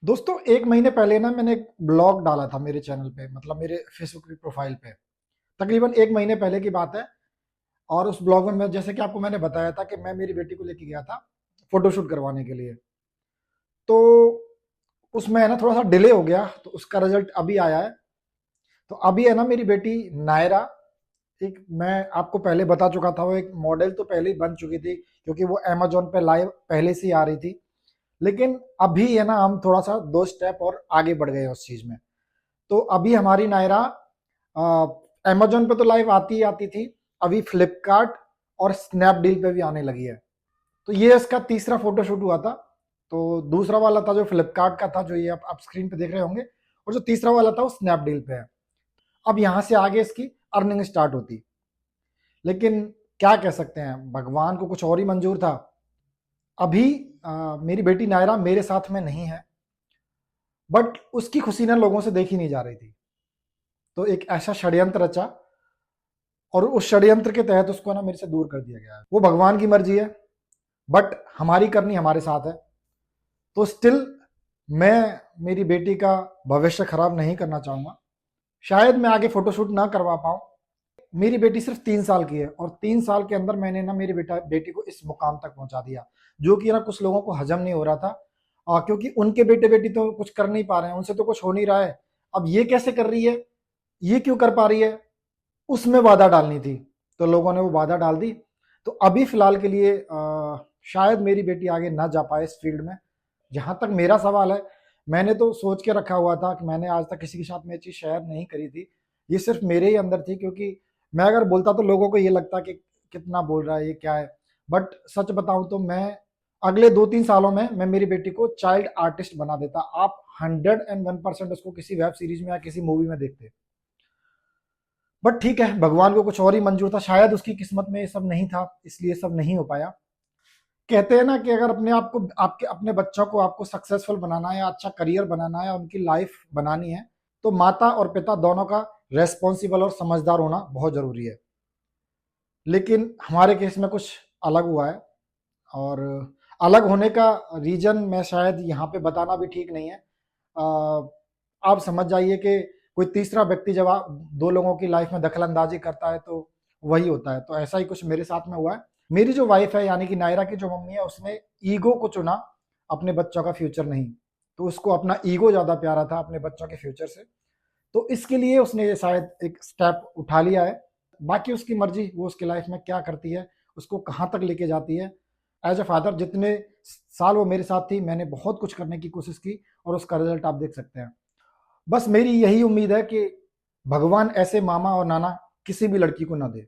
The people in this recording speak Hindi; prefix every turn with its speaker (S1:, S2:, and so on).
S1: दोस्तों, 1 महीने पहले ना मैंने एक ब्लॉग डाला था मेरे चैनल पे, मतलब मेरे फेसबुक की प्रोफाइल पे। तकरीबन 1 महीने पहले की बात है। और उस ब्लॉग में मैं, जैसे कि आपको मैंने बताया था कि मैं मेरी बेटी को लेके गया था फोटोशूट करवाने के लिए। तो उसमें है ना थोड़ा सा डिले हो गया, तो उसका रिजल्ट अभी आया है। तो अभी है ना मेरी बेटी नायरा, एक, मैं आपको पहले बता चुका था, वो एक मॉडल तो पहले ही बन चुकी थी क्योंकि वो अमेजोन पे लाइव पहले से ही आ रही थी। लेकिन अभी है ना हम थोड़ा सा 2 स्टेप और आगे बढ़ गए उस चीज में। तो अभी हमारी नायरा अमेजोन पे तो लाइव आती ही आती थी, अभी फ्लिपकार्ट और स्नैपडील पे भी आने लगी है। तो ये इसका तीसरा फोटोशूट हुआ था। तो दूसरा वाला था जो फ्लिपकार्ट का था, जो ये आप स्क्रीन पे देख रहे होंगे, और जो तीसरा वाला था वो स्नैपडील पे है। अब यहाँ से आगे इसकी अर्निंग स्टार्ट होती। लेकिन क्या कह सकते हैं, भगवान को कुछ और ही मंजूर था। अभी मेरी बेटी नायरा मेरे साथ में नहीं है, बट उसकी खुशी ना लोगों से देखी नहीं जा रही थी। तो एक ऐसा षड्यंत्र रचा, और उस षड्यंत्र के तहत उसको ना मेरे से दूर कर दिया गया है। वो भगवान की मर्जी है, बट हमारी करनी हमारे साथ है। तो स्टिल मैं मेरी बेटी का भविष्य खराब नहीं करना चाहूंगा। शायद मैं आगे फोटोशूट ना करवा पाऊं। मेरी बेटी सिर्फ 3 साल की है, और 3 साल के अंदर मैंने ना मेरी बेटी को इस मुकाम तक पहुंचा दिया, जो कि ना कुछ लोगों को हजम नहीं हो रहा था। क्योंकि उनके बेटे बेटी तो कुछ कर नहीं पा रहे हैं, उनसे तो कुछ हो नहीं रहा है। अब ये कैसे कर रही है, ये क्यों कर पा रही है, उसमें बाधा डालनी थी। तो लोगों ने वो बाधा डाल दी। तो अभी फिलहाल के लिए शायद मेरी बेटी आगे ना जा पाए इस फील्ड में। जहां तक मेरा सवाल है, मैंने तो सोच के रखा हुआ था कि मैंने आज तक किसी के साथ में ये चीज शेयर नहीं करी थी। ये सिर्फ मेरे ही अंदर थी, क्योंकि मैं अगर बोलता तो लोगों को ये लगता कि कितना बोल रहा है, ये क्या है। बट सच बताऊं तो मैं अगले 2-3 सालों में मैं मेरी बेटी को चाइल्ड आर्टिस्ट बना देता। आप 101% उसको किसी वेब सीरीज में या किसी मूवी में देखते। बट ठीक है, भगवान को कुछ और ही मंजूर था, शायद उसकी किस्मत में ये सब नहीं था, इसलिए सब नहीं हो पाया। कहते हैं ना कि अगर अपने आप को, आपके अपने बच्चों को आपको सक्सेसफुल बनाना है, या अच्छा करियर बनाना है, या उनकी लाइफ बनानी है, तो माता और पिता दोनों का रेस्पॉन्सिबल और समझदार होना बहुत जरूरी है। लेकिन हमारे केस में कुछ अलग हुआ है। और अलग होने का रीजन मैं शायद यहाँ पे बताना भी ठीक नहीं है। आप समझ जाइए कि कोई तीसरा व्यक्ति जब आप 2 लोगों की लाइफ में दखल अंदाजी करता है, तो वही होता है। तो ऐसा ही कुछ मेरे साथ में हुआ है। मेरी जो वाइफ है, यानी कि नायरा की जो मम्मी है, उसने ईगो को चुना, अपने बच्चों का फ्यूचर नहीं। तो उसको अपना ईगो ज्यादा प्यारा था अपने बच्चों के फ्यूचर से। तो इसके लिए उसने ये शायद एक स्टेप उठा लिया है। बाकी उसकी मर्जी, वो उसकी लाइफ में क्या करती है, उसको कहाँ तक लेके जाती है। एज ए फादर, जितने साल वो मेरे साथ थी, मैंने बहुत कुछ करने की कोशिश की, और उसका रिजल्ट आप देख सकते हैं। बस मेरी यही उम्मीद है कि भगवान ऐसे मामा और नाना किसी भी लड़की को ना दे।